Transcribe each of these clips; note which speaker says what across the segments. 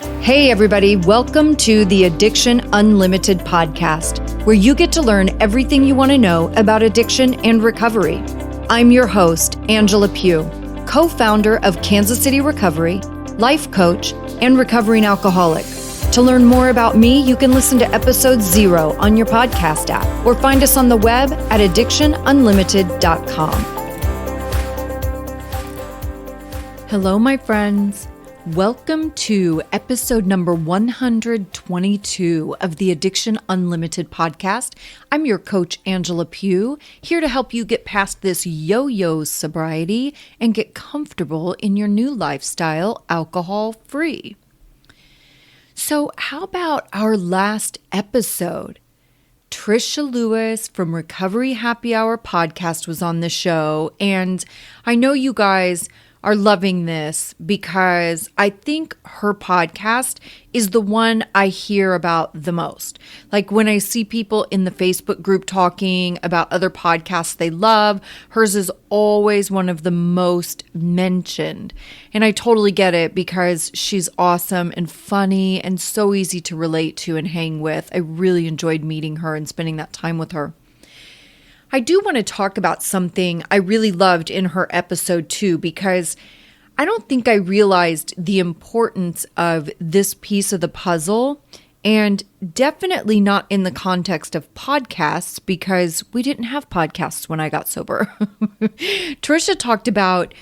Speaker 1: Hey everybody, welcome to the Addiction Unlimited podcast, where you get to learn everything you want to know about addiction and recovery. I'm your host, Angela Pugh, co-founder of Kansas City Recovery, life coach, and recovering alcoholic. To learn more about me, you can listen to episode 0 on your podcast app or find us on the web at addictionunlimited.com. Hello, my friends. Welcome to episode number 122 of the Addiction Unlimited podcast. I'm your coach, Angela Pugh, here to help you get past this yo-yo sobriety and get comfortable in your new lifestyle, alcohol-free. So how about our last episode? Trisha Lewis from Recovery Happy Hour podcast was on the show, and I know you guys are loving this because I think her podcast is the one I hear about the most. Like when I see people in the Facebook group talking about other podcasts they love, hers is always one of the most mentioned. And I totally get it because she's awesome and funny and so easy to relate to and hang with. I really enjoyed meeting her and spending that time with her. I do want to talk about something I really loved in her episode too, because I don't think I realized the importance of this piece of the puzzle, and definitely not in the context of podcasts, because we didn't have podcasts when I got sober. Trisha talked about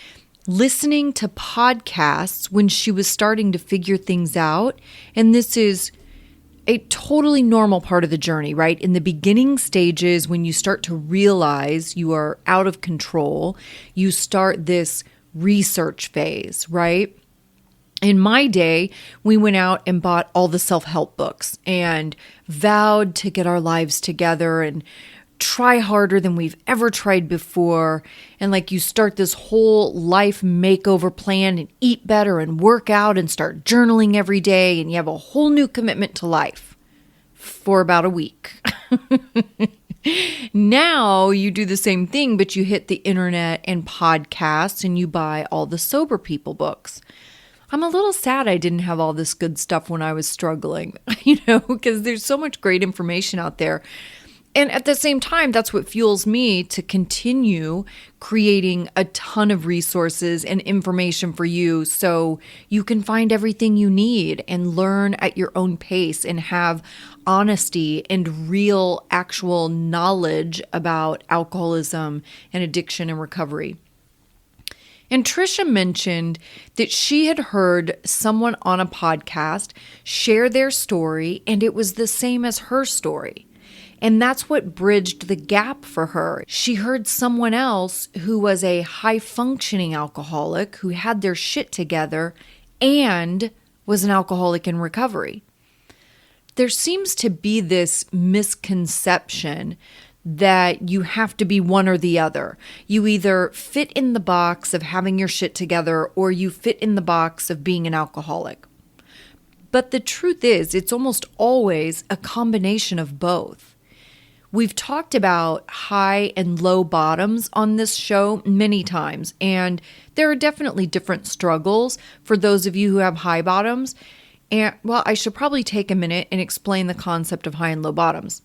Speaker 1: listening to podcasts when she was starting to figure things out, and this is a totally normal part of the journey, right? In the beginning stages, when you start to realize you are out of control, you start this research phase, right? In my day, we went out and bought all the self-help books and vowed to get our lives together and try harder than we've ever tried before. And like you start this whole life makeover plan and eat better and work out and start journaling every day. And you have a whole new commitment to life for about a week. Now you do the same thing, but you hit the internet and podcasts and you buy all the sober people books. I'm a little sad I didn't have all this good stuff when I was struggling, because there's so much great information out there. And at the same time, that's what fuels me to continue creating a ton of resources and information for you so you can find everything you need and learn at your own pace and have honesty and real actual knowledge about alcoholism and addiction and recovery. And Trisha mentioned that she had heard someone on a podcast share their story and it was the same as her story. And that's what bridged the gap for her. She heard someone else who was a high-functioning alcoholic who had their shit together and was an alcoholic in recovery. There seems to be this misconception that you have to be one or the other. You either fit in the box of having your shit together or you fit in the box of being an alcoholic. But the truth is, it's almost always a combination of both. We've talked about high and low bottoms on this show many times, and there are definitely different struggles for those of you who have high bottoms. And well, I should probably take a minute and explain the concept of high and low bottoms.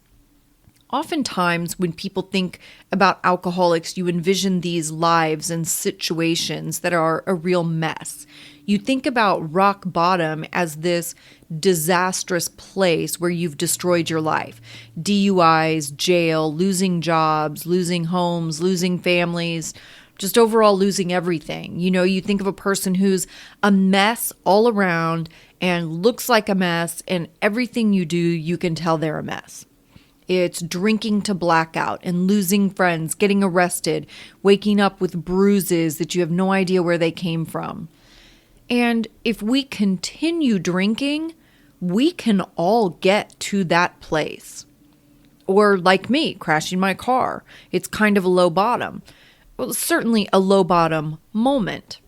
Speaker 1: Oftentimes, when people think about alcoholics, you envision these lives and situations that are a real mess. You think about rock bottom as this disastrous place where you've destroyed your life. DUIs, jail, losing jobs, losing homes, losing families, just overall losing everything. You think of a person who's a mess all around and looks like a mess, and everything you do, you can tell they're a mess. It's drinking to blackout and losing friends, getting arrested, waking up with bruises that you have no idea where they came from. And if we continue drinking, we can all get to that place. Or like me, crashing my car. It's kind of a low bottom. Well, certainly a low bottom moment.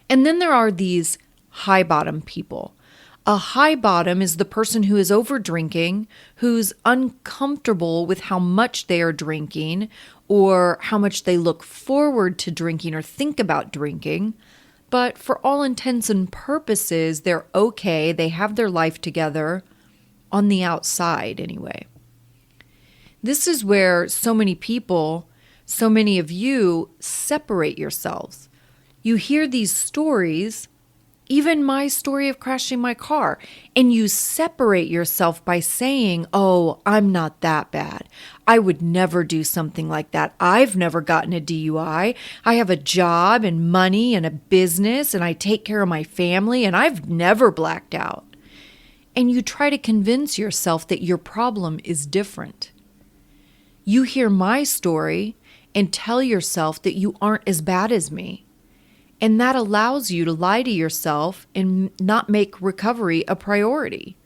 Speaker 1: And then there are these high bottom people. A high bottom is the person who is over drinking, who's uncomfortable with how much they are drinking or how much they look forward to drinking or think about drinking, But for all intents and purposes, they're okay. They have their life together on the outside anyway. This is where so many people, so many of you separate yourselves. You hear these stories, even my story of crashing my car, and you separate yourself by saying, oh, I'm not that bad. I would never do something like that. I've never gotten a DUI. I have a job and money and a business, and I take care of my family, and I've never blacked out. And you try to convince yourself that your problem is different. You hear my story and tell yourself that you aren't as bad as me. And that allows you to lie to yourself and not make recovery a priority.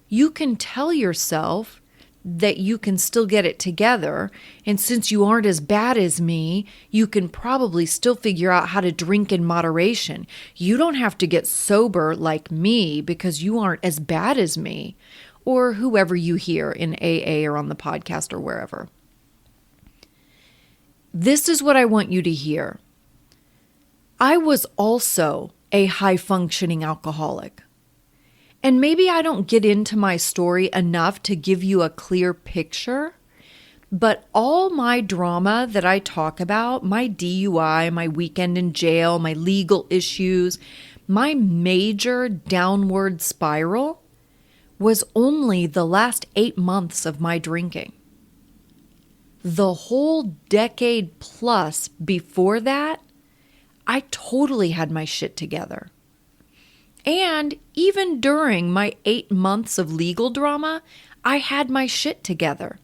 Speaker 1: You can tell yourself that you can still get it together. And since you aren't as bad as me, you can probably still figure out how to drink in moderation. You don't have to get sober like me because you aren't as bad as me, or whoever you hear in AA or on the podcast or wherever. This is what I want you to hear. I was also a high-functioning alcoholic. And maybe I don't get into my story enough to give you a clear picture, but all my drama that I talk about, my DUI, my weekend in jail, my legal issues, my major downward spiral was only the last 8 months of my drinking. The whole decade plus before that, I totally had my shit together. And even during my 8 months of legal drama, I had my shit together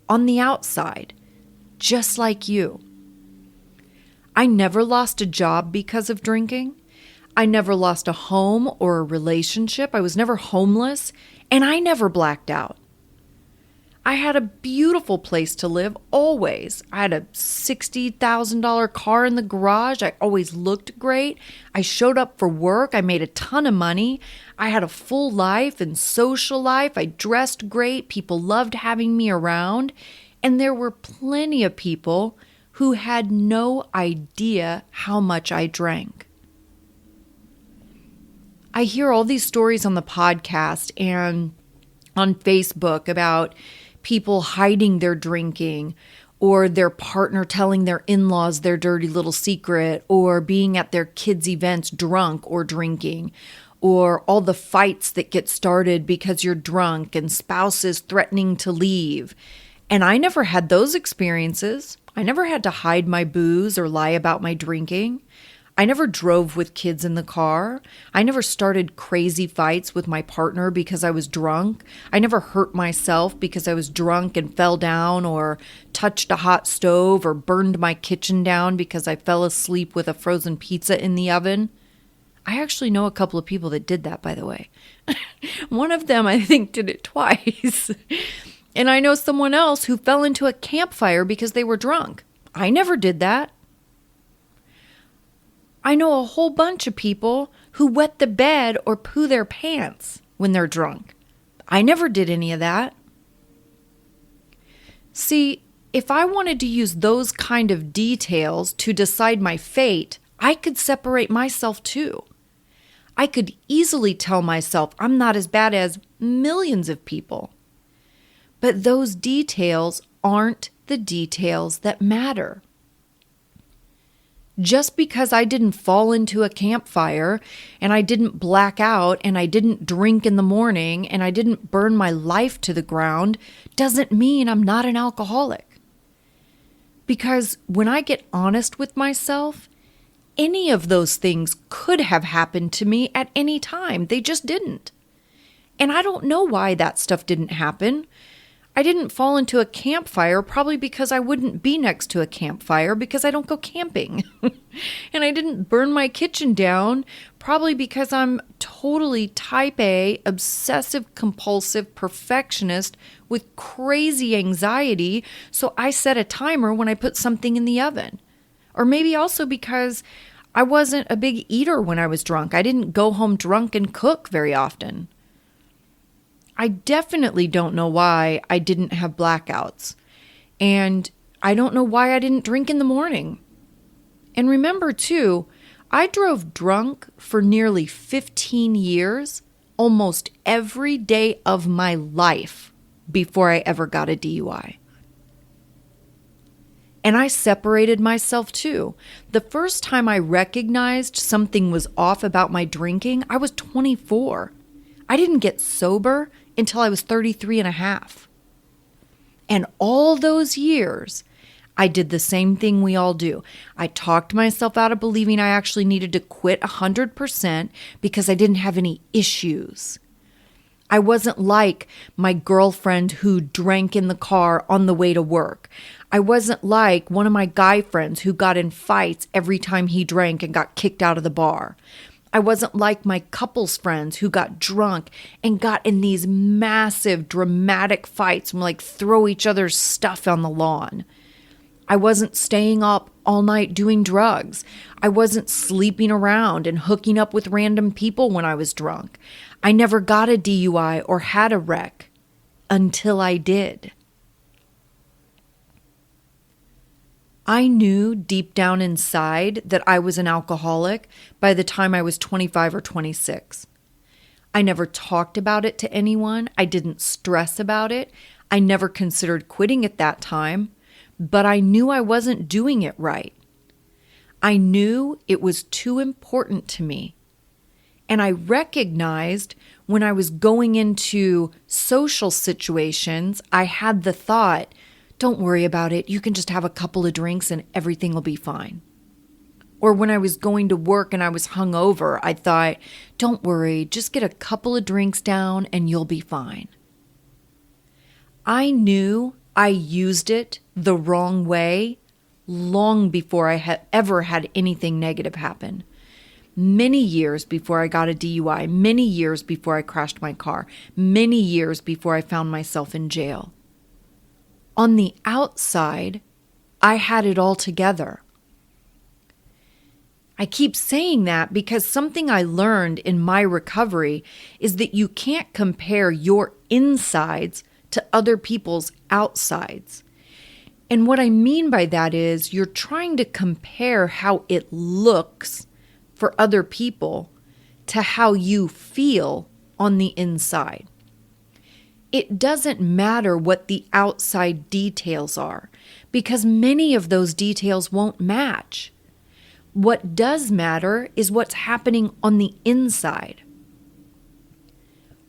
Speaker 1: on the outside, just like you. I never lost a job because of drinking. I never lost a home or a relationship. I was never homeless, and I never blacked out. I had a beautiful place to live always. I had a $60,000 car in the garage. I always looked great. I showed up for work. I made a ton of money. I had a full life and social life. I dressed great. People loved having me around. And there were plenty of people who had no idea how much I drank. I hear all these stories on the podcast and on Facebook about people hiding their drinking, or their partner telling their in-laws their dirty little secret, or being at their kids' events drunk or drinking, or all the fights that get started because you're drunk and spouses threatening to leave. And I never had those experiences. I never had to hide my booze or lie about my drinking. I never drove with kids in the car. I never started crazy fights with my partner because I was drunk. I never hurt myself because I was drunk and fell down, or touched a hot stove, or burned my kitchen down because I fell asleep with a frozen pizza in the oven. I actually know a couple of people that did that, by the way. One of them, I think, did it twice. And I know someone else who fell into a campfire because they were drunk. I never did that. I know a whole bunch of people who wet the bed or poo their pants when they're drunk. I never did any of that. See, if I wanted to use those kind of details to decide my fate, I could separate myself too. I could easily tell myself I'm not as bad as millions of people. But those details aren't the details that matter. Just because I didn't fall into a campfire, and I didn't black out, and I didn't drink in the morning, and I didn't burn my life to the ground, doesn't mean I'm not an alcoholic. Because when I get honest with myself, any of those things could have happened to me at any time. They just didn't. And I don't know why that stuff didn't happen. I didn't fall into a campfire probably because I wouldn't be next to a campfire because I don't go camping. And I didn't burn my kitchen down probably because I'm totally type A, obsessive compulsive perfectionist with crazy anxiety. So I set a timer when I put something in the oven. Or maybe also because I wasn't a big eater when I was drunk. I didn't go home drunk and cook very often. I definitely don't know why I didn't have blackouts. And I don't know why I didn't drink in the morning. And remember too, I drove drunk for nearly 15 years, almost every day of my life before I ever got a DUI. And I separated myself too. The first time I recognized something was off about my drinking, I was 24. I didn't get sober until I was 33 and a half. And all those years, I did the same thing we all do. I talked myself out of believing I actually needed to quit 100% because I didn't have any issues. I wasn't like my girlfriend who drank in the car on the way to work. I wasn't like one of my guy friends who got in fights every time he drank and got kicked out of the bar. I wasn't like my couples friends who got drunk and got in these massive dramatic fights and like throw each other's stuff on the lawn. I wasn't staying up all night doing drugs. I wasn't sleeping around and hooking up with random people when I was drunk. I never got a DUI or had a wreck until I did. I knew deep down inside that I was an alcoholic by the time I was 25 or 26. I never talked about it to anyone. I didn't stress about it. I never considered quitting at that time, but I knew I wasn't doing it right. I knew it was too important to me. And I recognized when I was going into social situations, I had the thought, don't worry about it. You can just have a couple of drinks and everything will be fine. Or when I was going to work and I was hungover, I thought, don't worry, just get a couple of drinks down and you'll be fine. I knew I used it the wrong way long before I had ever had anything negative happen. Many years before I got a DUI, many years before I crashed my car, many years before I found myself in jail. On the outside, I had it all together. I keep saying that because something I learned in my recovery is that you can't compare your insides to other people's outsides. And what I mean by that is you're trying to compare how it looks for other people to how you feel on the inside. It doesn't matter what the outside details are because many of those details won't match. What does matter is what's happening on the inside.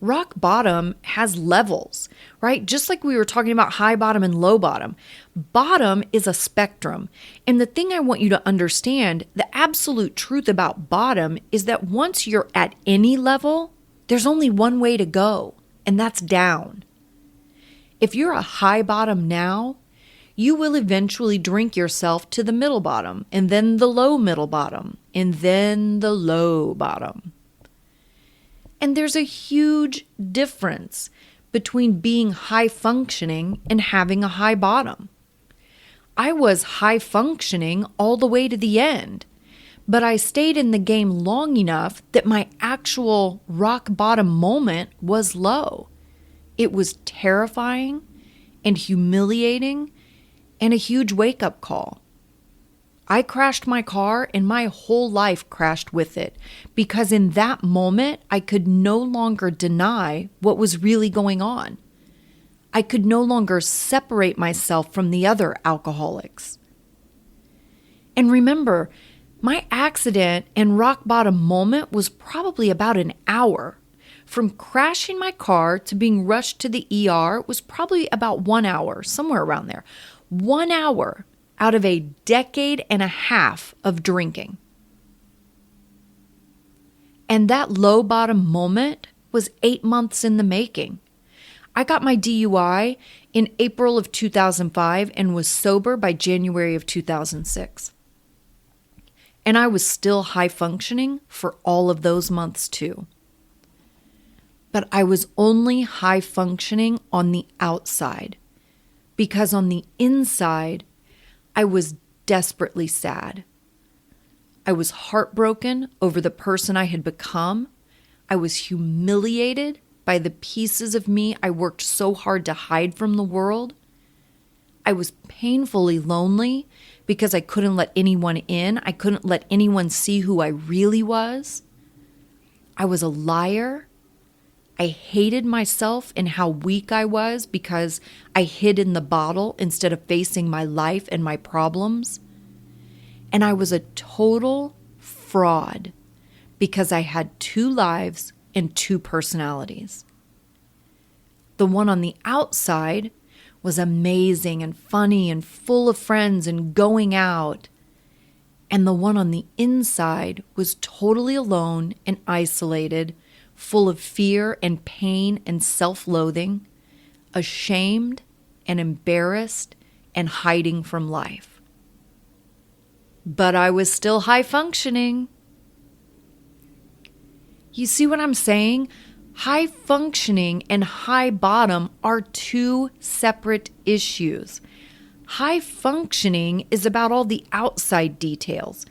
Speaker 1: Rock bottom has levels, right? Just like we were talking about high bottom and low bottom. Bottom is a spectrum. And the thing I want you to understand, the absolute truth about bottom is that once you're at any level, there's only one way to go, and that's down. If you're a high bottom now, you will eventually drink yourself to the middle bottom, and then the low middle bottom, and then the low bottom. And there's a huge difference between being high functioning and having a high bottom. I was high functioning all the way to the end, but I stayed in the game long enough that my actual rock bottom moment was low. It was terrifying and humiliating and a huge wake-up call. I crashed my car and my whole life crashed with it because in that moment, I could no longer deny what was really going on. I could no longer separate myself from the other alcoholics. And remember, my accident and rock bottom moment was probably about an hour. From crashing my car to being rushed to the ER was probably about 1 hour, somewhere around there. 1 hour out of a decade and a half of drinking. And that low bottom moment was 8 months in the making. I got my DUI in April of 2005 and was sober by January of 2006. And I was still high functioning for all of those months too. But I was only high functioning on the outside because on the inside, I was desperately sad. I was heartbroken over the person I had become. I was humiliated by the pieces of me I worked so hard to hide from the world. I was painfully lonely because I couldn't let anyone in. I couldn't let anyone see who I really was. I was a liar. I hated myself and how weak I was because I hid in the bottle instead of facing my life and my problems. And I was a total fraud because I had 2 lives and 2 personalities. The one on the outside was amazing and funny and full of friends and going out. And the one on the inside was totally alone and isolated, full of fear and pain and self-loathing, ashamed and embarrassed and hiding from life. But I was still high functioning. You see what I'm saying? High functioning and high bottom are 2 separate issues. High functioning is about all the outside details,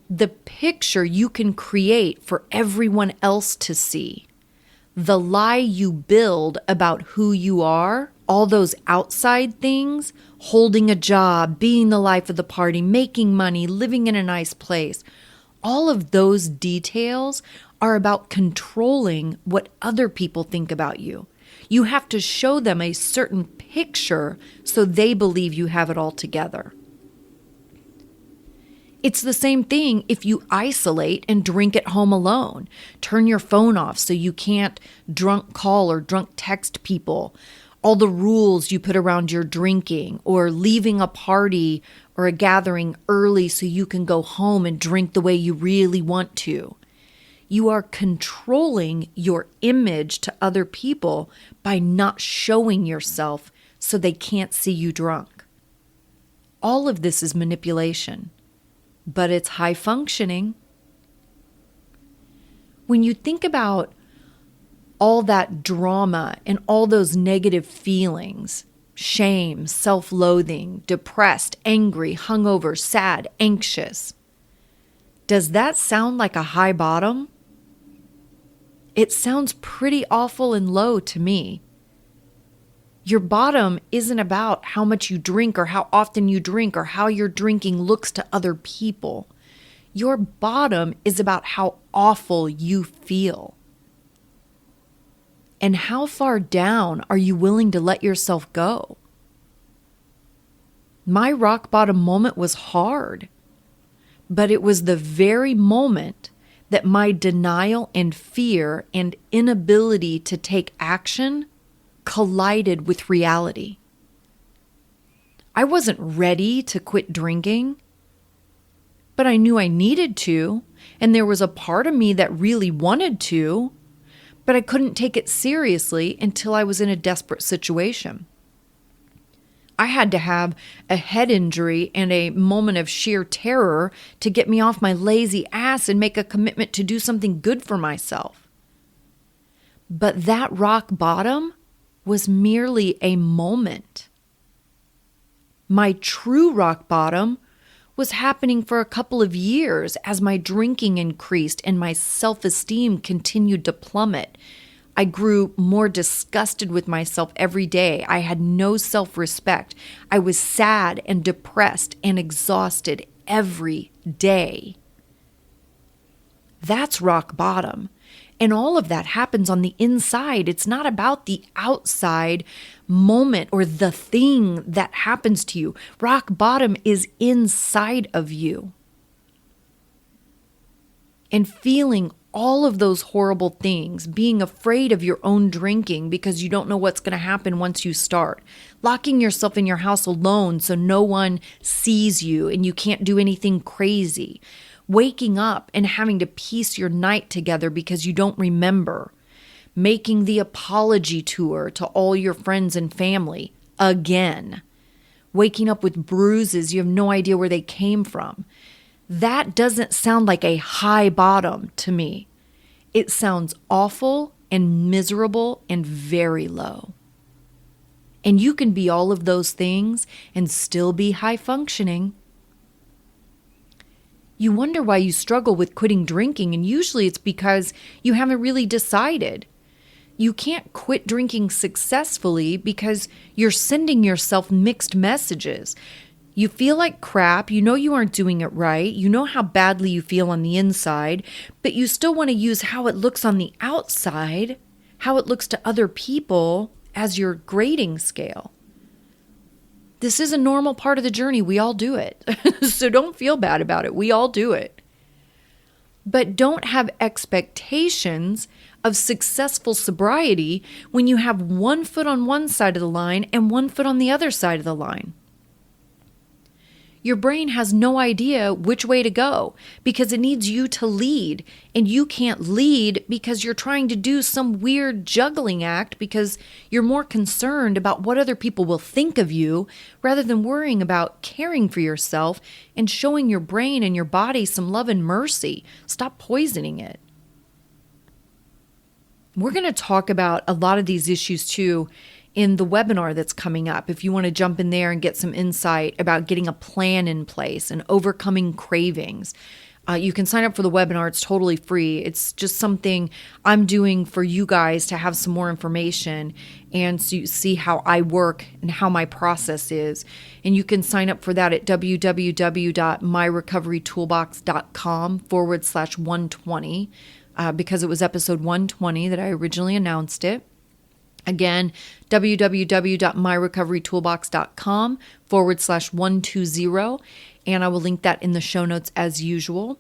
Speaker 1: the picture you can create for everyone else to see, the lie you build about who you are, all those outside things, holding a job, being the life of the party, making money, living in a nice place. All of those details are about controlling what other people think about you. You have to show them a certain picture so they believe you have it all together. It's the same thing if you isolate and drink at home alone. Turn your phone off so you can't drunk call or drunk text people. All the rules you put around your drinking, or leaving a party or a gathering early so you can go home and drink the way you really want to. You are controlling your image to other people by not showing yourself so they can't see you drunk. All of this is manipulation, but it's high functioning. When you think about all that drama and all those negative feelings, shame, self-loathing, depressed, angry, hungover, sad, anxious, does that sound like a high bottom? It sounds pretty awful and low to me. Your bottom isn't about how much you drink or how often you drink or how your drinking looks to other people. Your bottom is about how awful you feel. And how far down are you willing to let yourself go? My rock bottom moment was hard, but it was the very moment that my denial and fear and inability to take action collided with reality. I wasn't ready to quit drinking, but I knew I needed to, and there was a part of me that really wanted to, but I couldn't take it seriously until I was in a desperate situation. I had to have a head injury and a moment of sheer terror to get me off my lazy ass and make a commitment to do something good for myself. But that rock bottom was merely a moment. My true rock bottom was happening for a couple of years as my drinking increased and my self-esteem continued to plummet. I grew more disgusted with myself every day. I had no self-respect. I was sad and depressed and exhausted every day. That's rock bottom. And all of that happens on the inside. It's not about the outside moment or the thing that happens to you. Rock bottom is inside of you. And feeling all of those horrible things, being afraid of your own drinking because you don't know what's going to happen once you start, locking yourself in your house alone so no one sees you and you can't do anything crazy, waking up and having to piece your night together because you don't remember, making the apology tour to all your friends and family again, waking up with bruises you have no idea where they came from. That doesn't sound like a high bottom to me. It sounds awful and miserable and very low. And you can be all of those things and still be high functioning. You wonder why you struggle with quitting drinking, and usually it's because you haven't really decided. You can't quit drinking successfully because you're sending yourself mixed messages. You feel like crap. You know you aren't doing it right. You know how badly you feel on the inside, but you still want to use how it looks on the outside, how it looks to other people as your grading scale. This is a normal part of the journey. We all do it. So don't feel bad about it. We all do it. But don't have expectations of successful sobriety when you have one foot on one side of the line and one foot on the other side of the line. Your brain has no idea which way to go because it needs you to lead, and you can't lead because you're trying to do some weird juggling act because you're more concerned about what other people will think of you rather than worrying about caring for yourself and showing your brain and your body some love and mercy. Stop poisoning it. We're going to talk about a lot of these issues too in the webinar that's coming up. If you want to jump in there and get some insight about getting a plan in place and overcoming cravings, you can sign up for the webinar. It's totally free. It's just something I'm doing for you guys to have some more information and so you see how I work and how my process is. And you can sign up for that at www.myrecoverytoolbox.com/120 because it was episode 120 that I originally announced it. Again, www.myrecoverytoolbox.com/120, and I will link that in the show notes as usual.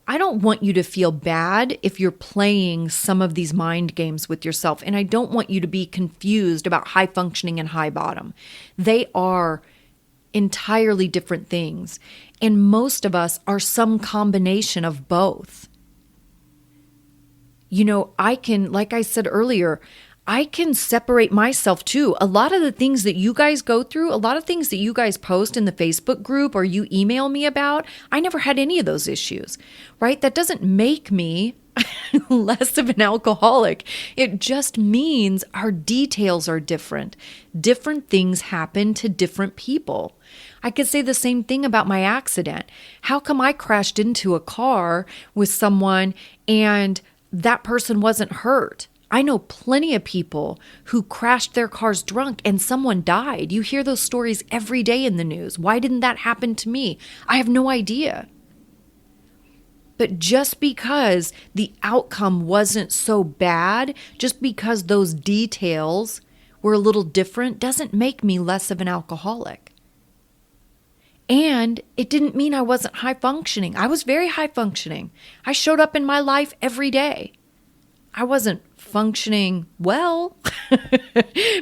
Speaker 1: I don't want you to feel bad if you're playing some of these mind games with yourself, and I don't want you to be confused about high functioning and high bottom. They are entirely different things, and most of us are some combination of both. You know, I can, like I said earlier, I can separate myself too. A lot of the things that you guys go through, a lot of things that you guys post in the Facebook group or you email me about, I never had any of those issues, right? That doesn't make me less of an alcoholic. It just means our details are different. Different things happen to different people. I could say the same thing about my accident. How come I crashed into a car with someone and that person wasn't hurt? I know plenty of people who crashed their cars drunk and someone died. You hear those stories every day in the news. Why didn't that happen to me? I have no idea. But just because the outcome wasn't so bad, just because those details were a little different, doesn't make me less of an alcoholic. And it didn't mean I wasn't high functioning. I was very high functioning. I showed up in my life every day. I wasn't functioning well,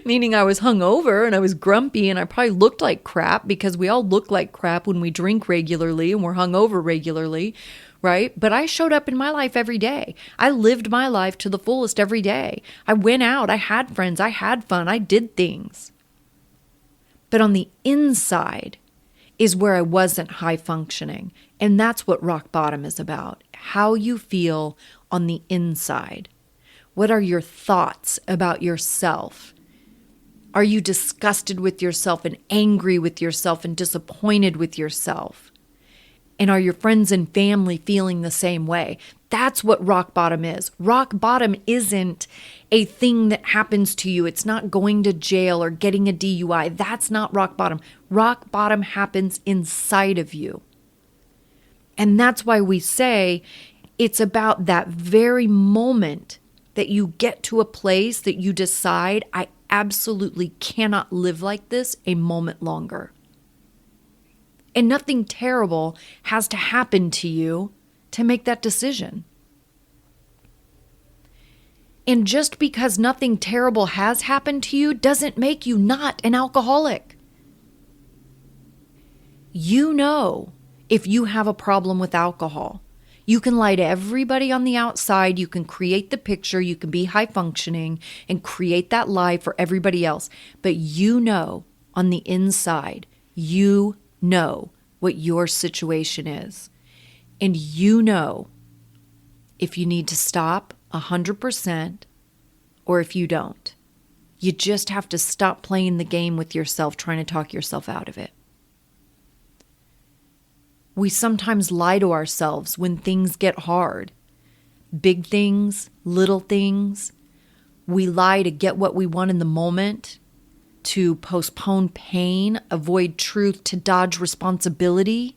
Speaker 1: meaning I was hungover and I was grumpy and I probably looked like crap because we all look like crap when we drink regularly and we're hungover regularly, right? But I showed up in my life every day. I lived my life to the fullest every day. I went out, I had friends, I had fun, I did things. But on the inside is where I wasn't high functioning. And that's what rock bottom is about, how you feel on the inside. What are your thoughts about yourself? Are you disgusted with yourself and angry with yourself and disappointed with yourself? And are your friends and family feeling the same way? That's what rock bottom is. Rock bottom isn't a thing that happens to you. It's not going to jail or getting a DUI. That's not rock bottom. Rock bottom happens inside of you. And that's why we say it's about that very moment that you get to a place that you decide, I absolutely cannot live like this a moment longer. And nothing terrible has to happen to you to make that decision. And just because nothing terrible has happened to you doesn't make you not an alcoholic. You know if you have a problem with alcohol. You can lie to everybody on the outside. You can create the picture. You can be high functioning and create that lie for everybody else. But you know on the inside, you know what your situation is. And you know if you need to stop 100% or if you don't. You just have to stop playing the game with yourself, trying to talk yourself out of it. We sometimes lie to ourselves when things get hard. Big things, little things. We lie to get what we want in the moment. to postpone pain, avoid truth, to dodge responsibility.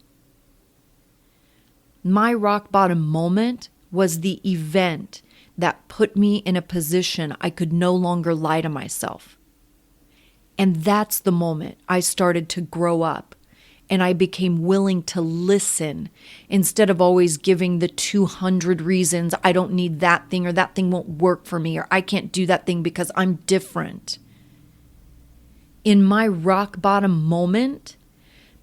Speaker 1: My rock bottom moment was the event that put me in a position I could no longer lie to myself. And that's the moment I started to grow up and I became willing to listen instead of always giving the 200 reasons I don't need that thing or that thing won't work for me or I can't do that thing because I'm different. In my rock bottom moment,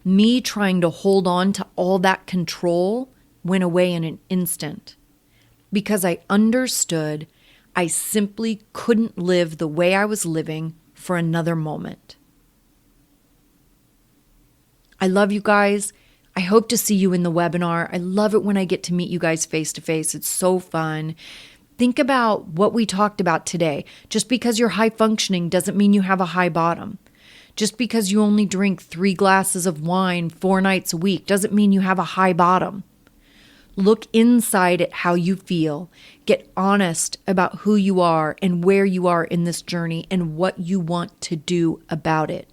Speaker 1: me trying to hold on to all that control went away in an instant because I understood I simply couldn't live the way I was living for another moment. I love you guys. I hope to see you in the webinar. I love it when I get to meet you guys face to face. It's so fun. Think about what we talked about today. Just because you're high functioning doesn't mean you have a high bottom. Just because you only drink 3 glasses of wine 4 nights a week doesn't mean you have a high bottom. Look inside at how you feel. Get honest about who you are and where you are in this journey and what you want to do about it.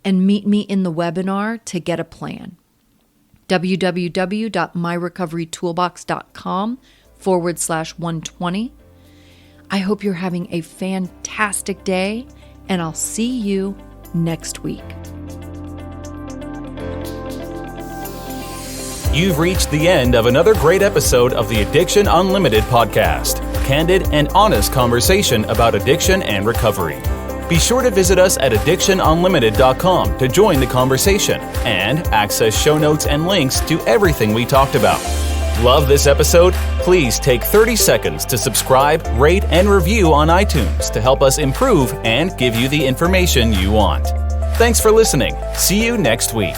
Speaker 1: And meet me in the webinar to get a plan. www.myrecoverytoolbox.com/120. I hope you're having a fantastic day, and I'll see you next week.
Speaker 2: You've reached the end of another great episode of the Addiction Unlimited podcast. Candid and honest conversation about addiction and recovery. Be sure to visit us at addictionunlimited.com to join the conversation and access show notes and links to everything we talked about. Love this episode? Please take 30 seconds to subscribe, rate, and review on iTunes to help us improve and give you the information you want. Thanks for listening. See you next week.